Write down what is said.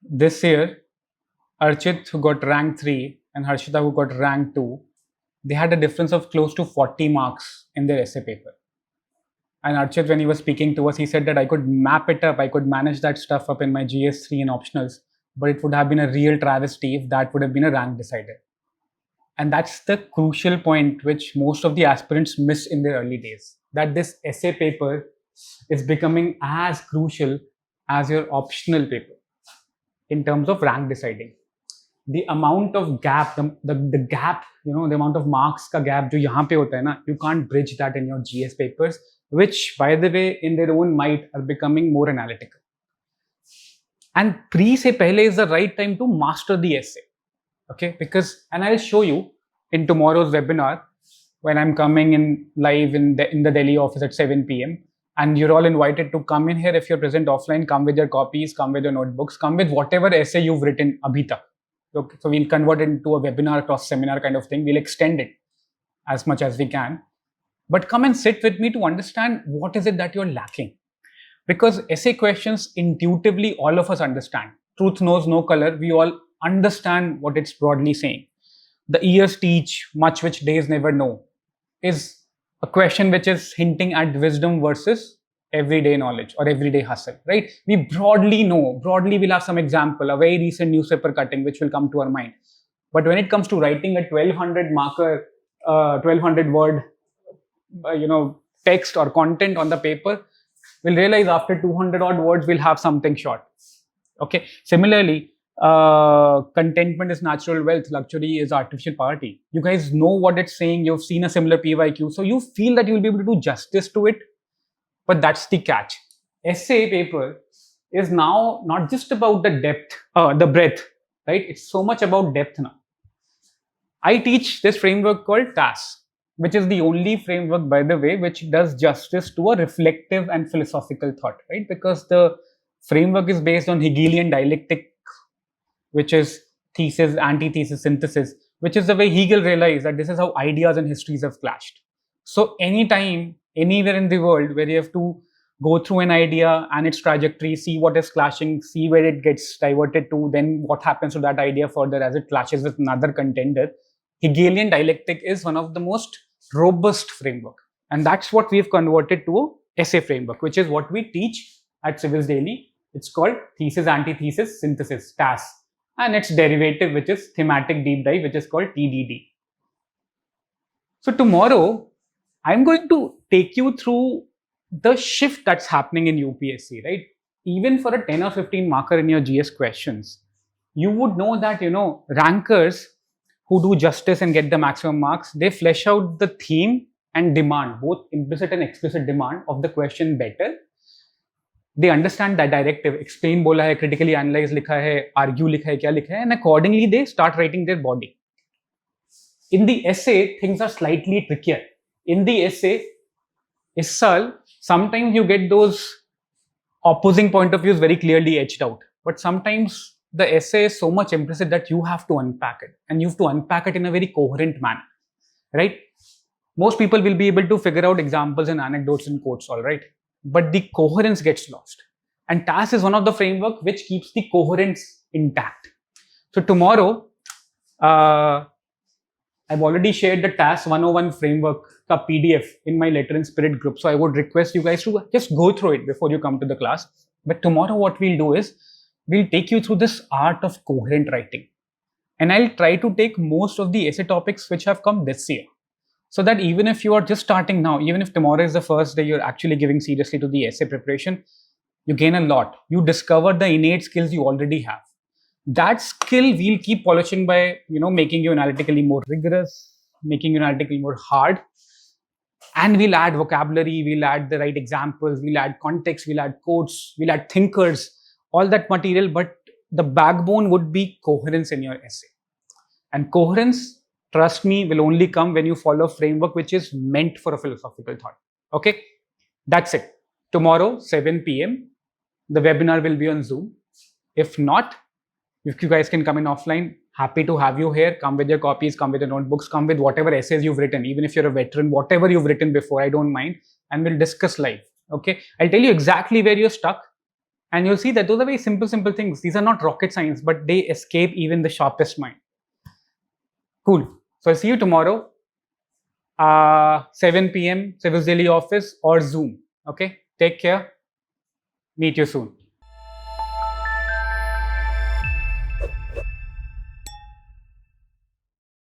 This year, Archit, who got rank 3, and Harshita, who got rank 2, they had a difference of close to 40 marks in their essay paper. And Archit, when he was speaking to us, he said that I could map it up, I could manage that stuff up in my GS3 and optionals, but it would have been a real travesty if that would have been a rank decider. And that's the crucial point which most of the aspirants miss in their early days, that this essay paper is becoming as crucial as your optional paper in terms of rank deciding. The amount of gap, the gap, the amount of marks ka gap jo yahan pe hota hai na, you can't bridge that in your GS papers, which by the way in their own might are becoming more analytical. And pre se pehle is the right time to master the essay. Okay, because, and I'll show you in tomorrow's webinar when I'm coming in live in the Delhi office at 7 p.m. And you're all invited to come in here. If you're present offline, come with your copies, come with your notebooks, come with whatever essay you've written abhi tak. Okay, so we'll convert it into a webinar cross seminar kind of thing. We'll extend it as much as we can. But come and sit with me to understand what is it that you're lacking. Because essay questions, intuitively, all of us understand. Truth knows no color. We all understand what it's broadly saying. The ears teach much which days never know is a question which is hinting at wisdom versus everyday knowledge or everyday hustle, right? We broadly know, we'll have some example, a very recent newspaper cutting which will come to our mind. But when it comes to writing a 1200 marker, 1200 word, text or content on the paper, we'll realize after 200 odd words, we'll have something short. Okay. Similarly, contentment is natural wealth, luxury is artificial poverty. You guys know what it's saying. You've seen a similar PYQ. So you feel that you'll be able to do justice to it. But that's the catch. Essay paper is now not just about the depth, the breadth, right? It's so much about depth now. I teach this framework called TAS, which is the only framework, by the way, which does justice to a reflective and philosophical thought, right? Because the framework is based on Hegelian dialectic, which is thesis, antithesis, synthesis, which is the way Hegel realized that this is how ideas and histories have clashed. So anytime, anywhere in the world where you have to go through an idea and its trajectory, see what is clashing, see where it gets diverted to, then what happens to that idea further as it clashes with another contender, Hegelian dialectic is one of the most robust framework. And that's what we've converted to a essay framework, which is what we teach at Civilsdaily. It's called thesis, antithesis, synthesis, TAS. And its derivative, which is thematic deep dive, which is called TDD. So tomorrow, I'm going to take you through the shift that's happening in UPSC, right? Even for a 10 or 15 marker in your GS questions, you would know that, rankers who do justice and get the maximum marks, they flesh out the theme and demand, both implicit and explicit demand of the question better. They understand that directive, explain bola hai, critically analyze likha hai, argue likha hai, kya likha hai, and accordingly they start writing their body. In the essay, things are slightly trickier. In the essay, sometimes you get those opposing point of views very clearly etched out. But sometimes the essay is so much implicit that you have to unpack it. And you have to unpack it in a very coherent manner, right? Most people will be able to figure out examples and anecdotes and quotes, all right? But the coherence gets lost. And TAS is one of the framework which keeps the coherence intact. So tomorrow, I've already shared the TAS 101 framework ka PDF in my Letter and Spirit group. So I would request you guys to just go through it before you come to the class. But tomorrow what we'll do is, we'll take you through this art of coherent writing. And I'll try to take most of the essay topics which have come this year. So that even if you are just starting now, even if tomorrow is the first day you're actually giving seriously to the essay preparation, you gain a lot. You discover the innate skills you already have. That skill we'll keep polishing by, making you analytically more rigorous, making you analytically more hard. And we'll add vocabulary, we'll add the right examples, we'll add context, we'll add quotes, we'll add thinkers, all that material. But the backbone would be coherence in your essay. And coherence, trust me, will only come when you follow a framework which is meant for a philosophical thought. Okay, that's it. Tomorrow, 7 p.m., the webinar will be on Zoom. If not, if you guys can come in offline, happy to have you here. Come with your copies, come with your notebooks, come with whatever essays you've written. Even if you're a veteran, whatever you've written before, I don't mind. And we'll discuss live. Okay, I'll tell you exactly where you're stuck. And you'll see that those are very simple things. These are not rocket science, but they escape even the sharpest mind. Cool. So I'll see you tomorrow, 7 p.m. Civilsdaily office or Zoom. Okay. Take care. Meet you soon.